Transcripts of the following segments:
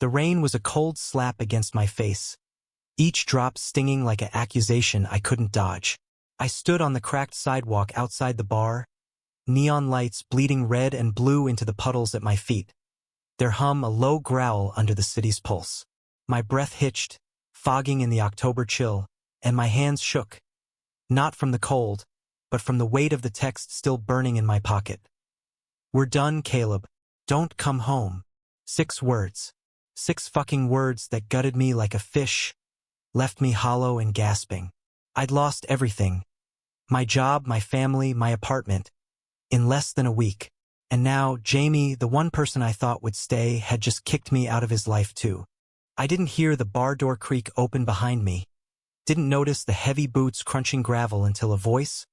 The rain was a cold slap against my face, each drop stinging like an accusation I couldn't dodge. I stood on the cracked sidewalk outside the bar, neon lights bleeding red and blue into the puddles at my feet, their hum a low growl under the city's pulse. My breath hitched, fogging in the October chill, and my hands shook, not from the cold, but from the weight of the text still burning in my pocket. "We're done, Caleb. Don't come home." 6 words. 6 fucking words that gutted me like a fish, left me hollow and gasping. I'd lost everything. My job, my family, my apartment. In less than a week. And now, Jamie, the one person I thought would stay, had just kicked me out of his life too. I didn't hear the bar door creak open behind me. Didn't notice the heavy boots crunching gravel until a voice,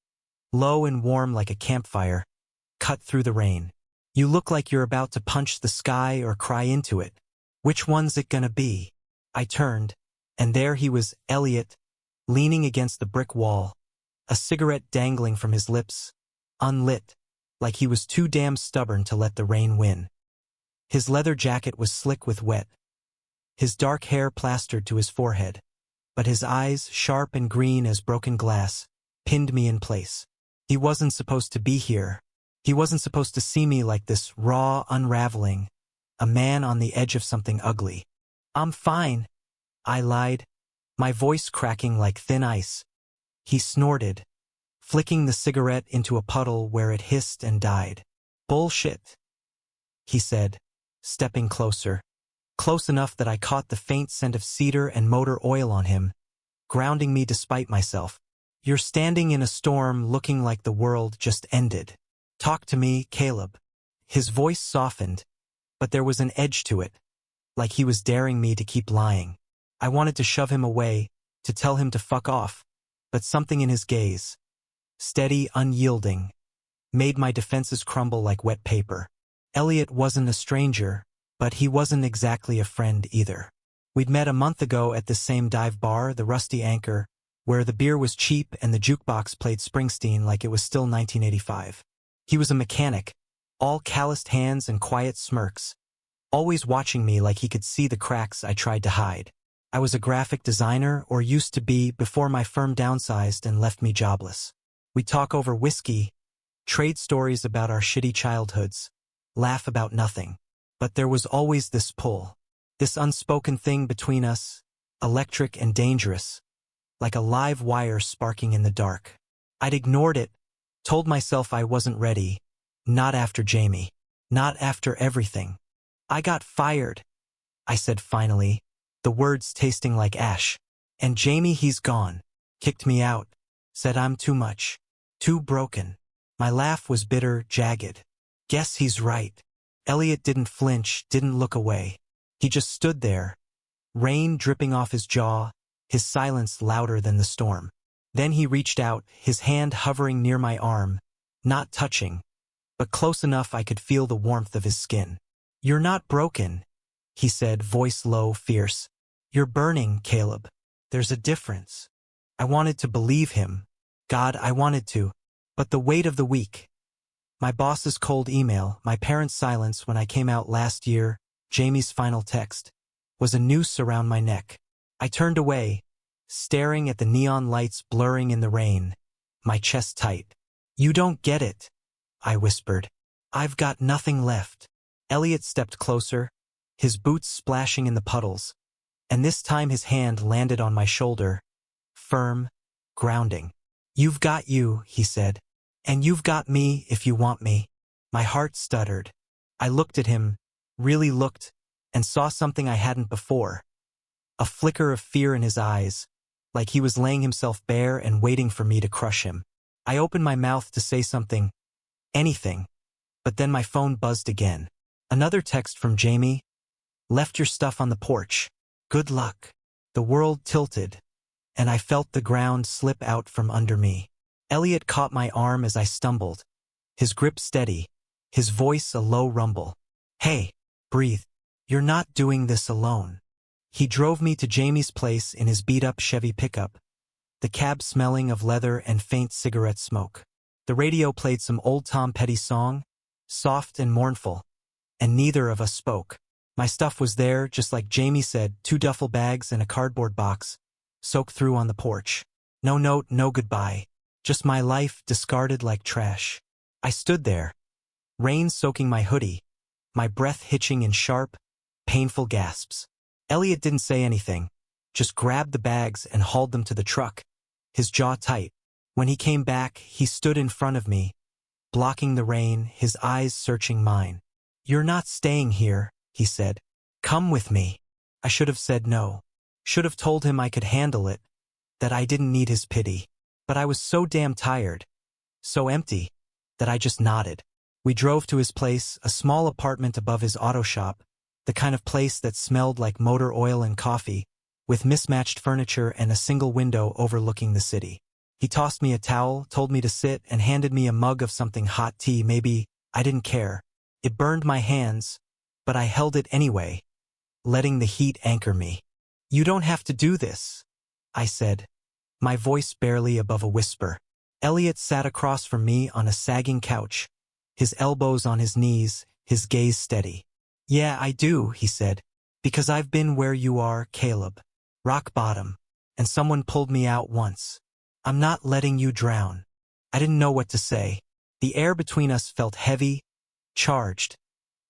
low and warm like a campfire, cut through the rain. "You look like you're about to punch the sky or cry into it. Which one's it gonna be?" I turned, and there he was, Elliot, leaning against the brick wall, a cigarette dangling from his lips, unlit, like he was too damn stubborn to let the rain win. His leather jacket was slick with wet, his dark hair plastered to his forehead, but his eyes, sharp and green as broken glass, pinned me in place. He wasn't supposed to be here. He wasn't supposed to see me like this, raw, unraveling, a man on the edge of something ugly. "I'm fine," I lied, my voice cracking like thin ice. He snorted, flicking the cigarette into a puddle where it hissed and died. "Bullshit," he said, stepping closer. Close enough that I caught the faint scent of cedar and motor oil on him, grounding me despite myself. "You're standing in a storm looking like the world just ended. Talk to me, Caleb." His voice softened, but there was an edge to it, like he was daring me to keep lying. I wanted to shove him away, to tell him to fuck off, but something in his gaze, steady, unyielding, made my defenses crumble like wet paper. Elliot wasn't a stranger, but he wasn't exactly a friend either. We'd met a month ago at the same dive bar, the Rusty Anchor, where the beer was cheap and the jukebox played Springsteen like it was still 1985. He was a mechanic, all calloused hands and quiet smirks, always watching me like he could see the cracks I tried to hide. I was a graphic designer, or used to be, before my firm downsized and left me jobless. We'd talk over whiskey, trade stories about our shitty childhoods, laugh about nothing. But there was always this pull, this unspoken thing between us, electric and dangerous, like a live wire sparking in the dark. I'd ignored it, told myself I wasn't ready, not after Jamie, not after everything. "I got fired," I said finally, the words tasting like ash. "And Jamie, he's gone. Kicked me out. Said I'm too much. Too broken." My laugh was bitter, jagged. "Guess he's right." Elliot didn't flinch, didn't look away. He just stood there, rain dripping off his jaw, his silence louder than the storm. Then he reached out, his hand hovering near my arm, not touching, but close enough I could feel the warmth of his skin. "You're not broken," he said, voice low, fierce. "You're burning, Caleb. There's a difference." I wanted to believe him. God, I wanted to. But the weight of the week, my boss's cold email, my parents' silence when I came out last year, Jamie's final text, was a noose around my neck. I turned away, staring at the neon lights blurring in the rain, my chest tight. "You don't get it," I whispered. "I've got nothing left." Elliot stepped closer, his boots splashing in the puddles, and this time his hand landed on my shoulder, firm, grounding. "You've got you," he said. "And you've got me if you want me." My heart stuttered. I looked at him, really looked, and saw something I hadn't before. A flicker of fear in his eyes, like he was laying himself bare and waiting for me to crush him. I opened my mouth to say something, anything, but then my phone buzzed again. Another text from Jamie. "Left your stuff on the porch. Good luck." The world tilted, and I felt the ground slip out from under me. Elliot caught my arm as I stumbled, his grip steady, his voice a low rumble. "Hey, breathe. You're not doing this alone." He drove me to Jamie's place in his beat-up Chevy pickup, the cab smelling of leather and faint cigarette smoke. The radio played some old Tom Petty song, soft and mournful, and neither of us spoke. My stuff was there, just like Jamie said, 2 duffel bags and a cardboard box, soaked through on the porch. No note, no goodbye. Just my life discarded like trash. I stood there, rain soaking my hoodie, my breath hitching in sharp, painful gasps. Elliot didn't say anything, just grabbed the bags and hauled them to the truck, his jaw tight. When he came back, he stood in front of me, blocking the rain, his eyes searching mine. "You're not staying here," he said. "Come with me." I should have said no. Should have told him I could handle it, that I didn't need his pity. But I was so damn tired, so empty, that I just nodded. We drove to his place, a small apartment above his auto shop, the kind of place that smelled like motor oil and coffee, with mismatched furniture and a single window overlooking the city. He tossed me a towel, told me to sit, and handed me a mug of something hot tea. Maybe I didn't care. It burned my hands, but I held it anyway, letting the heat anchor me. "You don't have to do this," I said, my voice barely above a whisper. Elliot sat across from me on a sagging couch, his elbows on his knees, his gaze steady. "Yeah, I do," he said, "because I've been where you are, Caleb. Rock bottom, and someone pulled me out once. I'm not letting you drown." I didn't know what to say. The air between us felt heavy, charged,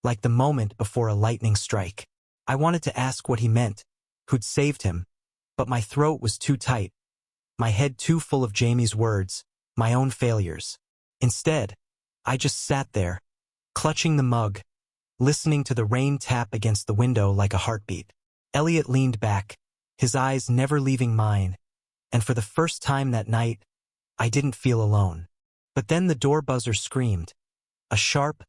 like the moment before a lightning strike. I wanted to ask what he meant, who'd saved him, but my throat was too tight, my head too full of Jamie's words, my own failures. Instead, I just sat there, clutching the mug, listening to the rain tap against the window like a heartbeat. Elliot leaned back, his eyes never leaving mine, and for the first time that night, I didn't feel alone. But then the door buzzer screamed, a sharp,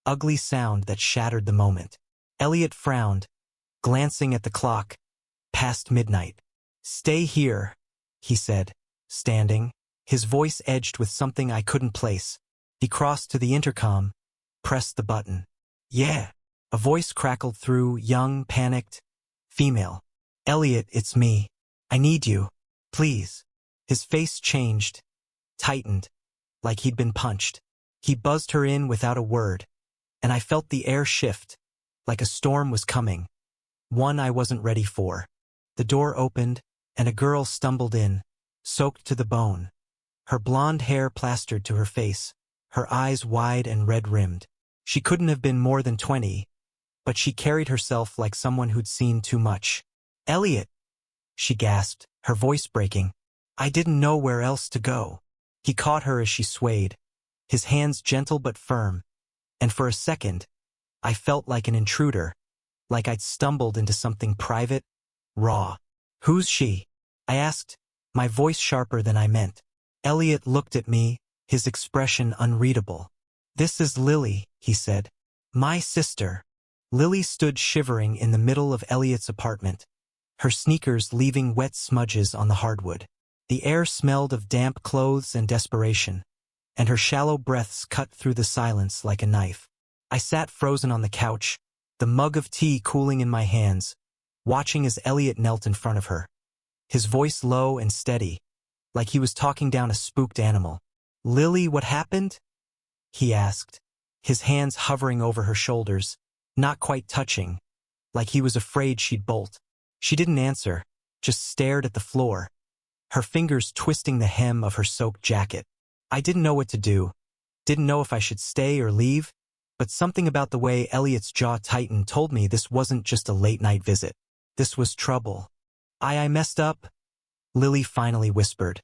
ugly sound that shattered the moment. Elliot frowned, glancing at the clock, past midnight. "Stay here," he said, standing, his voice edged with something I couldn't place. He crossed to the intercom, pressed the button. "Yeah," a voice crackled through, young, panicked, female. "Elliot, it's me. I need you. Please." His face changed, tightened, like he'd been punched. He buzzed her in without a word, and I felt the air shift, like a storm was coming, one I wasn't ready for. The door opened, and a girl stumbled in, soaked to the bone, her blonde hair plastered to her face, her eyes wide and red-rimmed. She couldn't have been more than 20, but she carried herself like someone who'd seen too much. "Elliot," she gasped, her voice breaking. I didn't know where else to go. He caught her as she swayed, his hands gentle but firm, and for a second, I felt like an intruder, like I'd stumbled into something private, raw. "Who's she?" I asked, my voice sharper than I meant. Elliot looked at me, his expression unreadable. "This is Lily," he said. "My sister." Lily stood shivering in the middle of Elliot's apartment, her sneakers leaving wet smudges on the hardwood. The air smelled of damp clothes and desperation, and her shallow breaths cut through the silence like a knife. I sat frozen on the couch, the mug of tea cooling in my hands, watching as Elliot knelt in front of her, his voice low and steady, like he was talking down a spooked animal. "Lily, what happened?" he asked, his hands hovering over her shoulders, not quite touching, like he was afraid she'd bolt. She didn't answer, just stared at the floor, her fingers twisting the hem of her soaked jacket. I didn't know what to do, didn't know if I should stay or leave, but something about the way Elliot's jaw tightened told me this wasn't just a late-night visit. This was trouble. I messed up," Lily finally whispered,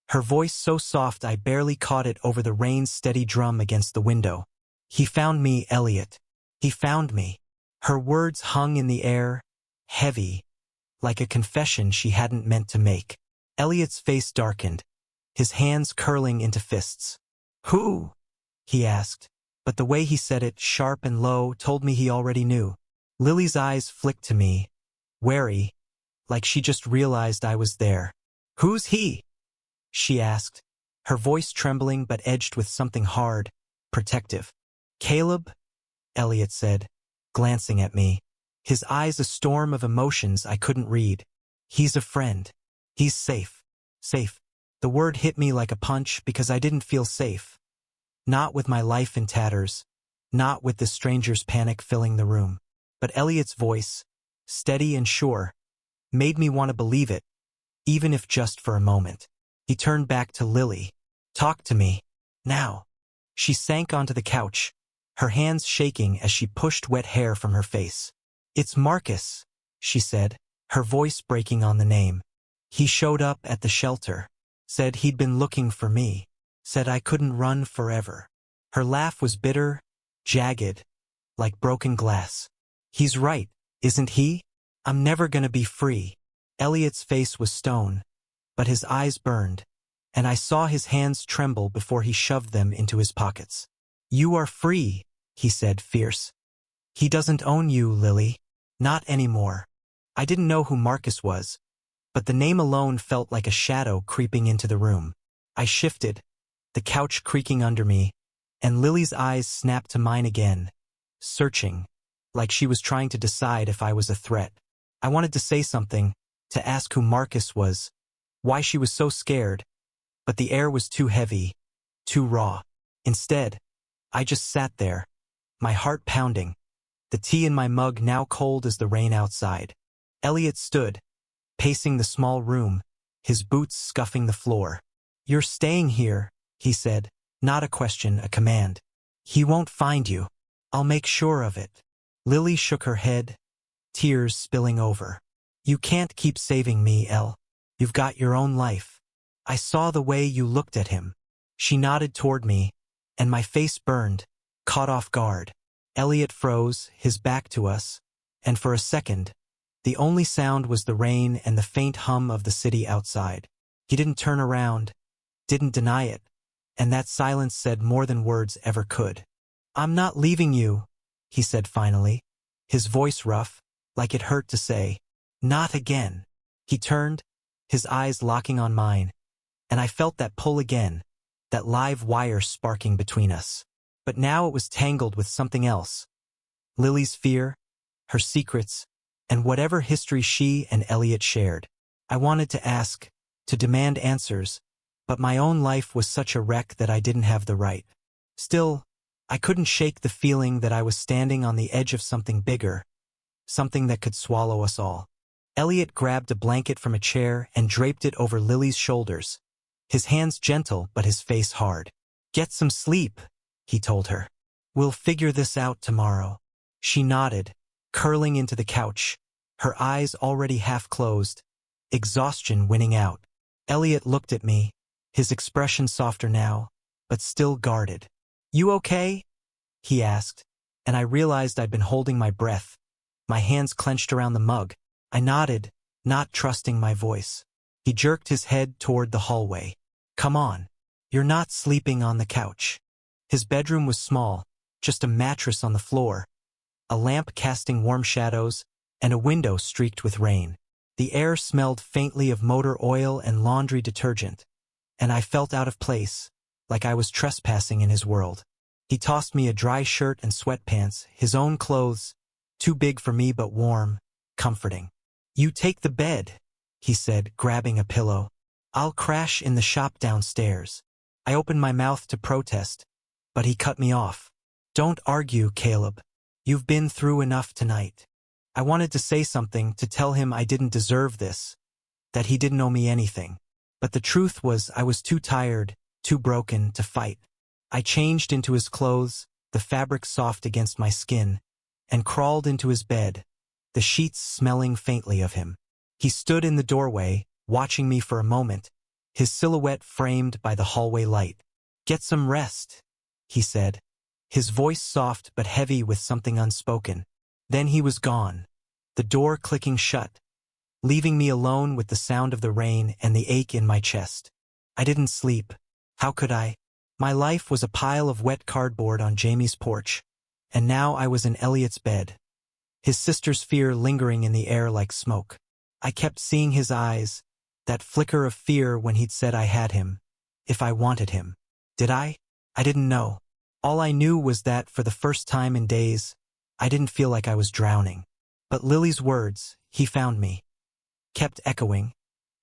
her voice so soft I barely caught it over the rain's steady drum against the window. "He found me, Elliot. He found me." Her words hung in the air, heavy, like a confession she hadn't meant to make. Elliot's face darkened, his hands curling into fists. "Who?" he asked, but the way he said it, sharp and low, told me he already knew. Lily's eyes flicked to me, wary, like she just realized I was there. "Who's he?" she asked, her voice trembling but edged with something hard, protective. "Caleb," Elliot said, glancing at me, his eyes a storm of emotions I couldn't read. "He's a friend. He's safe." Safe. The word hit me like a punch because I didn't feel safe. Not with my life in tatters, not with the stranger's panic filling the room. But Elliot's voice, steady and sure, made me want to believe it, even if just for a moment. He turned back to Lily. "Talk to me. Now." She sank onto the couch, her hands shaking as she pushed wet hair from her face. "It's Marcus," she said, her voice breaking on the name. "He showed up at the shelter. Said he'd been looking for me. Said I couldn't run forever." Her laugh was bitter, jagged, like broken glass. "He's right, isn't he? I'm never gonna be free." Elliot's face was stone, but his eyes burned, and I saw his hands tremble before he shoved them into his pockets. "You are free," he said, fierce. "He doesn't own you, Lily. Not anymore." I didn't know who Marcus was, but the name alone felt like a shadow creeping into the room. I shifted, the couch creaking under me, and Lily's eyes snapped to mine again, searching, like she was trying to decide if I was a threat. I wanted to say something, to ask who Marcus was, why she was so scared, but the air was too heavy, too raw. Instead, I just sat there, my heart pounding, the tea in my mug now cold as the rain outside. Elliot stood, pacing the small room, his boots scuffing the floor. "You're staying here," he said, not a question, a command. "He won't find you. I'll make sure of it." Lily shook her head, tears spilling over. "You can't keep saving me, Elle. You've got your own life." I saw the way you looked at him. She nodded toward me, and my face burned, caught off guard. Elliot froze, his back to us, and for a second, the only sound was the rain and the faint hum of the city outside. He didn't turn around, didn't deny it, and that silence said more than words ever could. "I'm not leaving you," he said finally, his voice rough, like it hurt to say, "Not again." He turned, his eyes locking on mine, and I felt that pull again, that live wire sparking between us. But now it was tangled with something else. Lily's fear, her secrets, and whatever history she and Elliot shared. I wanted to ask, to demand answers, but my own life was such a wreck that I didn't have the right. Still, I couldn't shake the feeling that I was standing on the edge of something bigger, something that could swallow us all. Elliot grabbed a blanket from a chair and draped it over Lily's shoulders, his hands gentle but his face hard. "Get some sleep," he told her. "We'll figure this out tomorrow." She nodded, curling into the couch, her eyes already half closed, exhaustion winning out. Elliot looked at me, his expression softer now, but still guarded. "You okay?" he asked, and I realized I'd been holding my breath, my hands clenched around the mug. I nodded, not trusting my voice. He jerked his head toward the hallway. "Come on. You're not sleeping on the couch." His bedroom was small, just a mattress on the floor, a lamp casting warm shadows, and a window streaked with rain. The air smelled faintly of motor oil and laundry detergent, and I felt out of place, like I was trespassing in his world. He tossed me a dry shirt and sweatpants, his own clothes, too big for me but warm, comforting. "You take the bed," he said, grabbing a pillow. "I'll crash in the shop downstairs." I opened my mouth to protest, but he cut me off. "Don't argue, Caleb. You've been through enough tonight." I wanted to say something, to tell him I didn't deserve this, that he didn't owe me anything. But the truth was I was too tired, too broken to fight. I changed into his clothes, the fabric soft against my skin, and crawled into his bed, the sheets smelling faintly of him. He stood in the doorway, watching me for a moment, his silhouette framed by the hallway light. "Get some rest," he said, his voice soft but heavy with something unspoken. Then he was gone, the door clicking shut, leaving me alone with the sound of the rain and the ache in my chest. I didn't sleep. How could I? My life was a pile of wet cardboard on Jamie's porch, and now I was in Elliot's bed, his sister's fear lingering in the air like smoke. I kept seeing his eyes, that flicker of fear when he'd said I had him, if I wanted him. Did I? I didn't know. All I knew was that, for the first time in days, I didn't feel like I was drowning. But Lily's words, "he found me," kept echoing,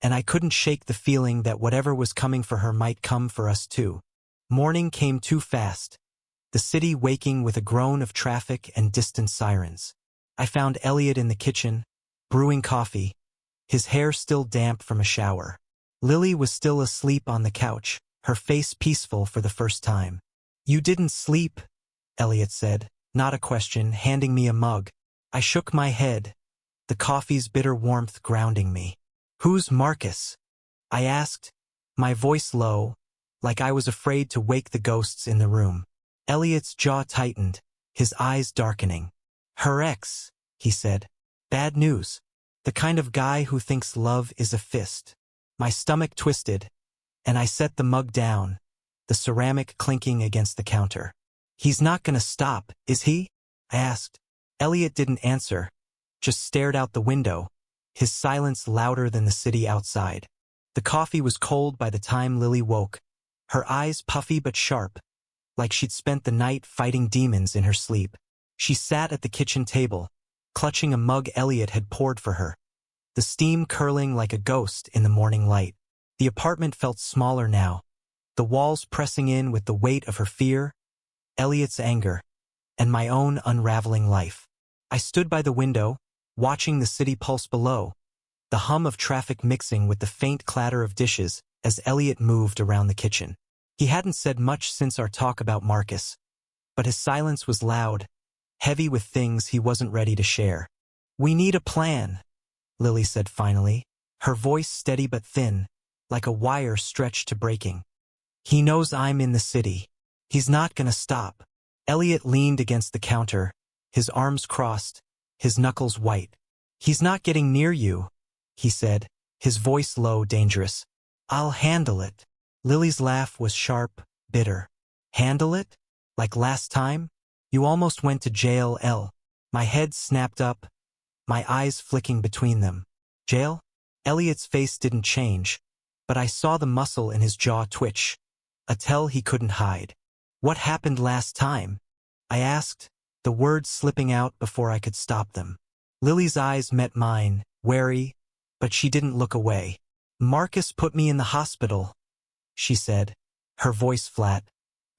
and I couldn't shake the feeling that whatever was coming for her might come for us too. Morning came too fast, the city waking with a groan of traffic and distant sirens. I found Elliot in the kitchen, brewing coffee, his hair still damp from a shower. Lily was still asleep on the couch, her face peaceful for the first time. "You didn't sleep," Elliot said, not a question, handing me a mug. I shook my head, the coffee's bitter warmth grounding me. "Who's Marcus?" I asked, my voice low, like I was afraid to wake the ghosts in the room. Elliot's jaw tightened, his eyes darkening. "Her ex," he said. "Bad news. The kind of guy who thinks love is a fist." My stomach twisted, and I set the mug down, the ceramic clinking against the counter. "He's not gonna stop, is he?" I asked. Elliot didn't answer, just stared out the window, his silence louder than the city outside. The coffee was cold by the time Lily woke, her eyes puffy but sharp, like she'd spent the night fighting demons in her sleep. She sat at the kitchen table, clutching a mug Elliot had poured for her, the steam curling like a ghost in the morning light. The apartment felt smaller now, the walls pressing in with the weight of her fear, Elliot's anger, and my own unraveling life. I stood by the window, watching the city pulse below, the hum of traffic mixing with the faint clatter of dishes as Elliot moved around the kitchen. He hadn't said much since our talk about Marcus, but his silence was loud, heavy with things he wasn't ready to share. "We need a plan," Lily said finally, her voice steady but thin, like a wire stretched to breaking. "He knows I'm in the city. He's not gonna stop." Elliot leaned against the counter, his arms crossed, his knuckles white. "He's not getting near you," he said, his voice low, dangerous. "I'll handle it." Lily's laugh was sharp, bitter. "Handle it? Like last time? You almost went to jail, Elle." My head snapped up, my eyes flicking between them. "Jail?" Elliot's face didn't change, but I saw the muscle in his jaw twitch, a tell he couldn't hide. "What happened last time?" I asked, the words slipping out before I could stop them. Lily's eyes met mine, wary, but she didn't look away. "Marcus put me in the hospital," she said, her voice flat,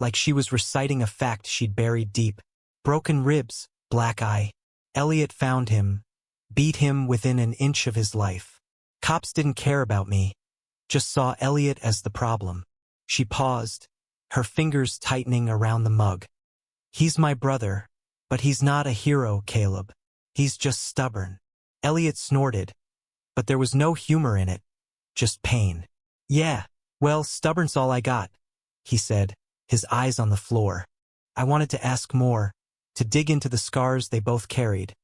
like she was reciting a fact she'd buried deep. "Broken ribs, black eye. Elliot found him, beat him within an inch of his life. Cops didn't care about me, just saw Elliot as the problem." She paused, her fingers tightening around the mug. "He's my brother, but he's not a hero, Caleb. He's just stubborn." Elliot snorted, but there was no humor in it, just pain. "Yeah, well, stubborn's all I got," he said, his eyes on the floor. I wanted to ask more, to dig into the scars they both carried,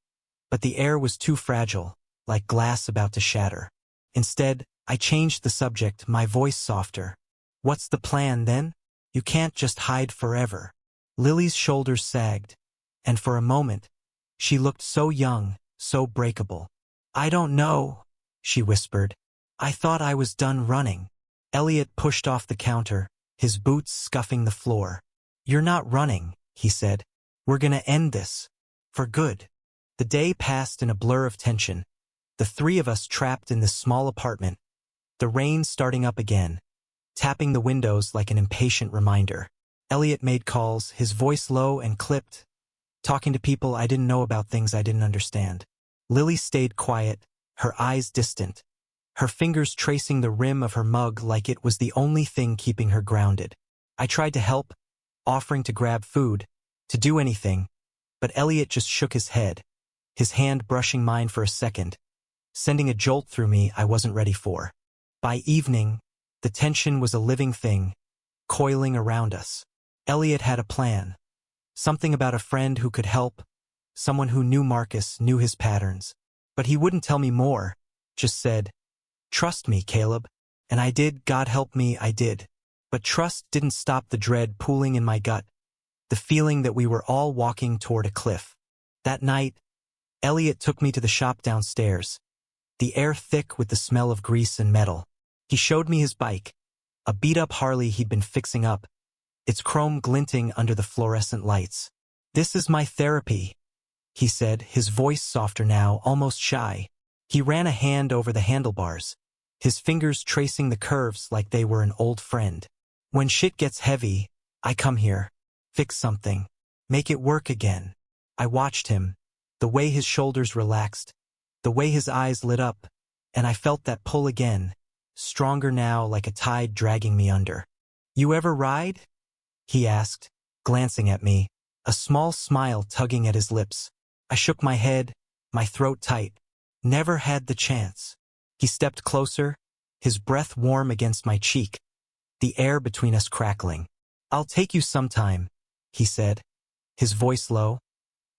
but the air was too fragile, like glass about to shatter. Instead, I changed the subject, my voice softer. "What's the plan, then? You can't just hide forever." Lily's shoulders sagged, and for a moment, she looked so young, so breakable. "I don't know," she whispered. "I thought I was done running." Elliot pushed off the counter, his boots scuffing the floor. "You're not running," he said. "We're gonna end this. For good." The day passed in a blur of tension, the three of us trapped in this small apartment, the rain starting up again, tapping the windows like an impatient reminder. Elliot made calls, his voice low and clipped, talking to people I didn't know about things I didn't understand. Lily stayed quiet, her eyes distant, her fingers tracing the rim of her mug like it was the only thing keeping her grounded. I tried to help, offering to grab food, to do anything, but Elliot just shook his head, his hand brushing mine for a second, sending a jolt through me I wasn't ready for. By evening, the tension was a living thing, coiling around us. Elliot had a plan. Something about a friend who could help, someone who knew Marcus, knew his patterns. But he wouldn't tell me more, just said, "Trust me, Caleb." And I did, God help me, I did. But trust didn't stop the dread pooling in my gut, the feeling that we were all walking toward a cliff. That night, Elliot took me to the shop downstairs, the air thick with the smell of grease and metal. He showed me his bike, a beat-up Harley he'd been fixing up, its chrome glinting under the fluorescent lights. "This is my therapy," he said, his voice softer now, almost shy. He ran a hand over the handlebars, his fingers tracing the curves like they were an old friend. "When shit gets heavy, I come here, fix something, make it work again." I watched him, the way his shoulders relaxed, the way his eyes lit up, and I felt that pull again, stronger now like a tide dragging me under. "You ever ride?" he asked, glancing at me, a small smile tugging at his lips. I shook my head, my throat tight. "Never had the chance." He stepped closer, his breath warm against my cheek, the air between us crackling. "I'll take you sometime," he said, his voice low,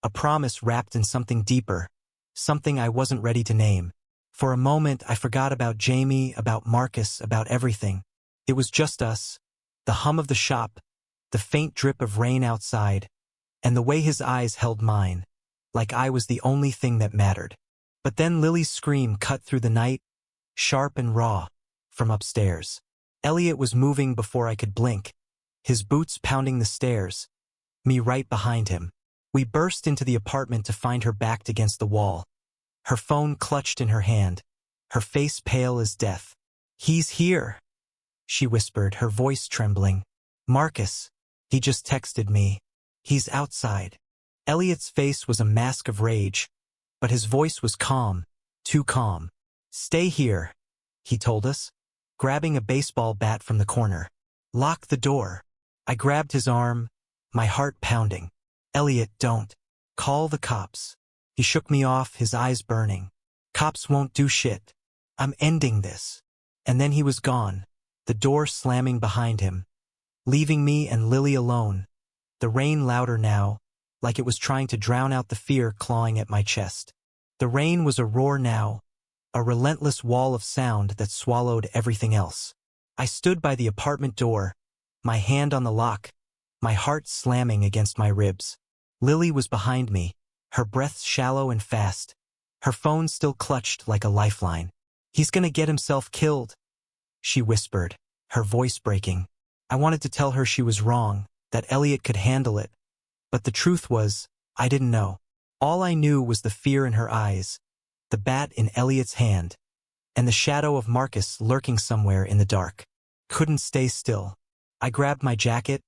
a promise wrapped in something deeper, something I wasn't ready to name. For a moment I forgot about Jamie, about Marcus, about everything. It was just us, the hum of the shop, the faint drip of rain outside, and the way his eyes held mine, like I was the only thing that mattered. But then Lily's scream cut through the night, sharp and raw, from upstairs. Elliot was moving before I could blink, his boots pounding the stairs, me right behind him. We burst into the apartment to find her backed against the wall, her phone clutched in her hand, her face pale as death. "He's here," she whispered, her voice trembling. "Marcus, he just texted me. He's outside." Elliot's face was a mask of rage, but his voice was calm, too calm. "Stay here," he told us, grabbing a baseball bat from the corner. "Lock the door." I grabbed his arm, my heart pounding. "Elliot, don't. Call the cops." He shook me off, his eyes burning. "Cops won't do shit. I'm ending this." And then he was gone, the door slamming behind him, leaving me and Lily alone, the rain louder now, like it was trying to drown out the fear clawing at my chest. The rain was a roar now, a relentless wall of sound that swallowed everything else. I stood by the apartment door, my hand on the lock, my heart slamming against my ribs. Lily was behind me, her breath shallow and fast, her phone still clutched like a lifeline. "He's gonna get himself killed," she whispered, her voice breaking. I wanted to tell her she was wrong, that Elliot could handle it, but the truth was, I didn't know. All I knew was the fear in her eyes, the bat in Elliot's hand, and the shadow of Marcus lurking somewhere in the dark. Couldn't stay still. I grabbed my jacket,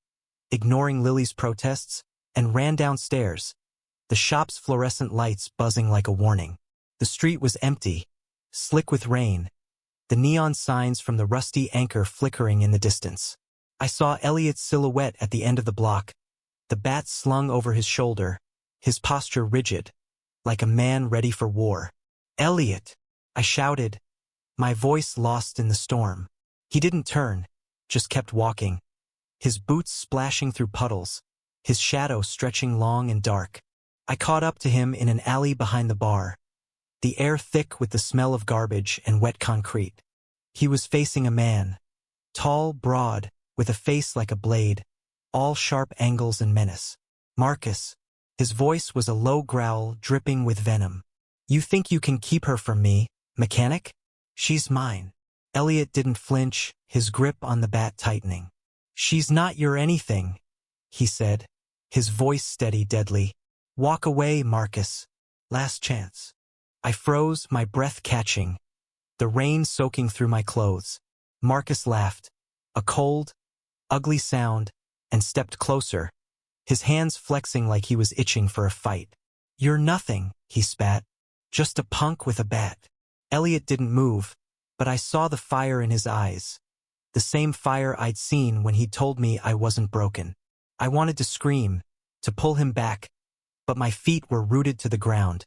ignoring Lily's protests, and ran downstairs, the shop's fluorescent lights buzzing like a warning. The street was empty, slick with rain, the neon signs from the rusty anchor flickering in the distance. I saw Elliot's silhouette at the end of the block, the bat slung over his shoulder, his posture rigid, like a man ready for war. "Elliot!" I shouted, my voice lost in the storm. He didn't turn, just kept walking, his boots splashing through puddles, his shadow stretching long and dark. I caught up to him in an alley behind the bar, the air thick with the smell of garbage and wet concrete. He was facing a man, tall, broad, with a face like a blade, all sharp angles and menace. "Marcus." His voice was a low growl dripping with venom. "You think you can keep her from me, mechanic? She's mine." Elliot didn't flinch, his grip on the bat tightening. "She's not your anything," he said, his voice steady, deadly. "Walk away, Marcus. Last chance." I froze, my breath catching, the rain soaking through my clothes. Marcus laughed, a cold, ugly sound, and stepped closer, his hands flexing like he was itching for a fight. "You're nothing," he spat. "Just a punk with a bat." Elliot didn't move, but I saw the fire in his eyes, the same fire I'd seen when he told me I wasn't broken. I wanted to scream, to pull him back, but my feet were rooted to the ground,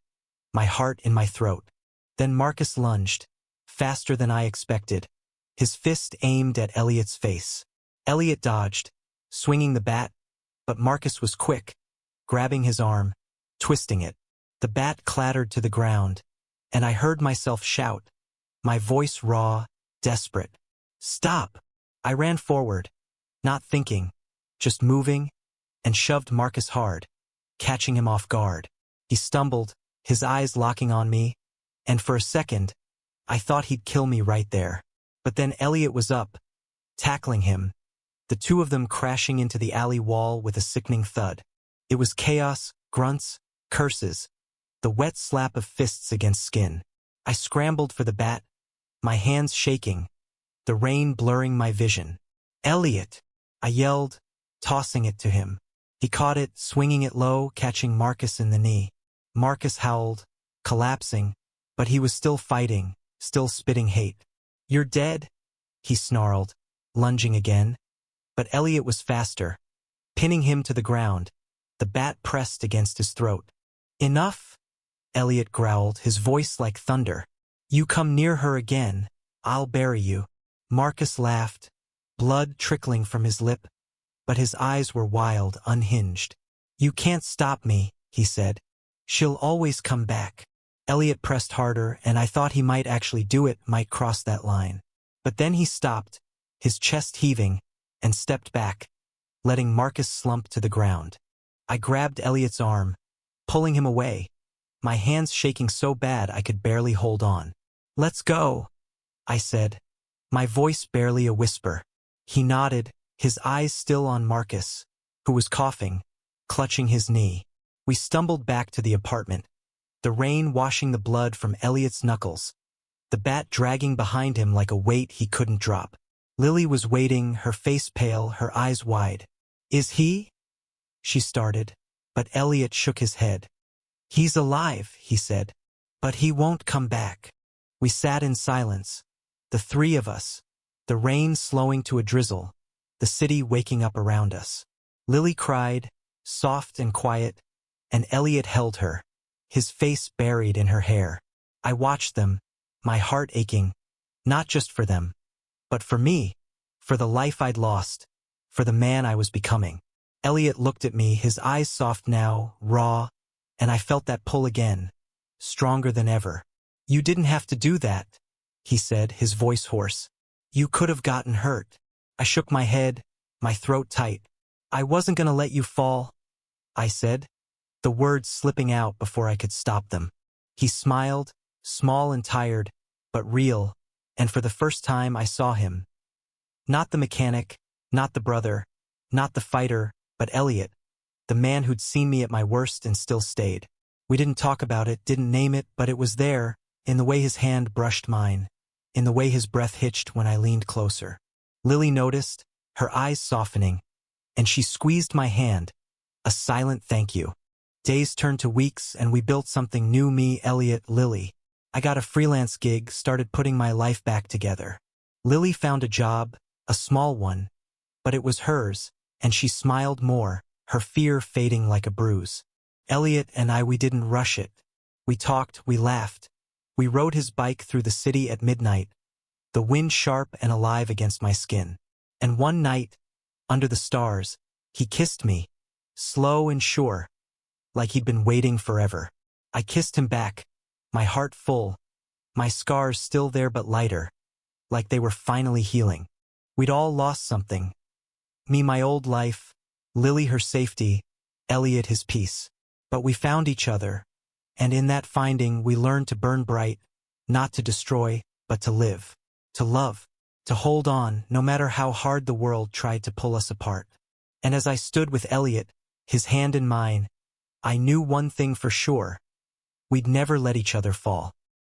my heart in my throat. Then Marcus lunged, faster than I expected, his fist aimed at Elliot's face. Elliot dodged, swinging the bat, but Marcus was quick, grabbing his arm, twisting it. The bat clattered to the ground, and I heard myself shout, my voice raw, desperate. "Stop!" I ran forward, not thinking, just moving, and shoved Marcus hard, catching him off guard. He stumbled, his eyes locking on me, and for a second, I thought he'd kill me right there. But then Elliot was up, tackling him, the two of them crashing into the alley wall with a sickening thud. It was chaos, grunts, curses, the wet slap of fists against skin. I scrambled for the bat, my hands shaking, the rain blurring my vision. "Elliot!" I yelled, tossing it to him. He caught it, swinging it low, catching Marcus in the knee. Marcus howled, collapsing, but he was still fighting, still spitting hate. "You're dead," he snarled, lunging again. But Elliot was faster, pinning him to the ground, the bat pressed against his throat. "Enough," Elliot growled, his voice like thunder. "You come near her again, I'll bury you." Marcus laughed, blood trickling from his lip, but his eyes were wild, unhinged. "You can't stop me," he said. "She'll always come back." Elliot pressed harder, and I thought he might actually do it, might cross that line. But then he stopped, his chest heaving, and stepped back, letting Marcus slump to the ground. I grabbed Elliot's arm, pulling him away, my hands shaking so bad I could barely hold on. "Let's go," I said, my voice barely a whisper. He nodded, his eyes still on Marcus, who was coughing, clutching his knee. We stumbled back to the apartment, the rain washing the blood from Elliot's knuckles, the bat dragging behind him like a weight he couldn't drop. Lily was waiting, her face pale, her eyes wide. "Is he?" she started, but Elliot shook his head. "He's alive," he said, "but he won't come back." We sat in silence, the three of us, the rain slowing to a drizzle, the city waking up around us. Lily cried, soft and quiet, and Elliot held her, his face buried in her hair. I watched them, my heart aching, not just for them, but for me, for the life I'd lost, for the man I was becoming. Elliot looked at me, his eyes soft now, raw, and I felt that pull again, stronger than ever. "You didn't have to do that," he said, his voice hoarse. "You could have gotten hurt." I shook my head, my throat tight. "I wasn't gonna let you fall," I said, the words slipping out before I could stop them. He smiled, small and tired, but real, and for the first time I saw him. Not the mechanic, not the brother, not the fighter, but Elliot, the man who'd seen me at my worst and still stayed. We didn't talk about it, didn't name it, but it was there, in the way his hand brushed mine, in the way his breath hitched when I leaned closer. Lily noticed, her eyes softening, and she squeezed my hand, a silent thank you. Days turned to weeks, and we built something new, me, Elliot, Lily. I got a freelance gig, started putting my life back together. Lily found a job, a small one, but it was hers, and she smiled more, her fear fading like a bruise. Elliot and I, we didn't rush it. We talked, we laughed. We rode his bike through the city at midnight, the wind sharp and alive against my skin. And one night, under the stars, he kissed me, slow and sure, like he'd been waiting forever. I kissed him back, my heart full, my scars still there but lighter, like they were finally healing. We'd all lost something. Me, my old life, Lily, her safety, Elliot, his peace. But we found each other, and in that finding we learned to burn bright, not to destroy, but to live, to love, to hold on, no matter how hard the world tried to pull us apart. And as I stood with Elliot, his hand in mine, I knew one thing for sure. We'd never let each other fall.